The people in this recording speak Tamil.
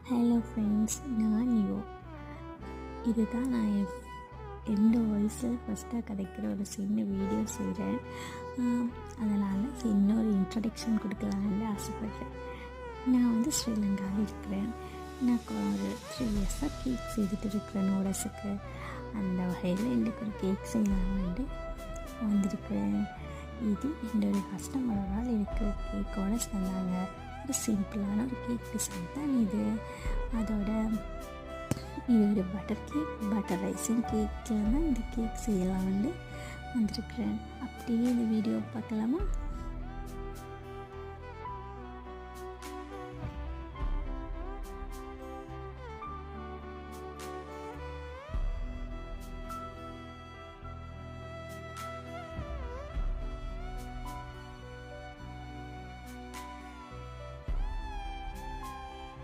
ஹலோ ஃப்ரெண்ட்ஸ், நான் யோ. இதுதான் நான் என்னோட வாய்ஸில் ஃபஸ்ட்டாக கிடைக்கிற ஒரு சின்ன வீடியோ செய்கிறேன். அதனால் இன்னொரு இன்ட்ரடக்ஷன் கொடுக்கலான்னு ஆசைப்பட்றேன். நான் ஸ்ரீலங்காவில் இருக்கிறேன். நான் ஒரு 3 இயர்ஸாக கேக் செய்துட்டு இருக்கிறேன் நூடல்ஸுக்கு. அந்த வகையில் எனக்கு ஒரு கேக் செய்யலாம்னு வந்திருக்கிறேன். இது என்னுடைய கஸ்டமரால் எனக்கு கேக்கோடு தந்தாங்க. ஒரு சிம்பிளான ஒரு கேக் டிசைன் தான் இது. அதோட இது ஒரு பட்டர் ரைசிங் கேக்கில் தான் இந்த கேக் செய்யலாம்னு வந்திருக்கிறேன். அப்படியே இந்த வீடியோ பார்க்கலாமா?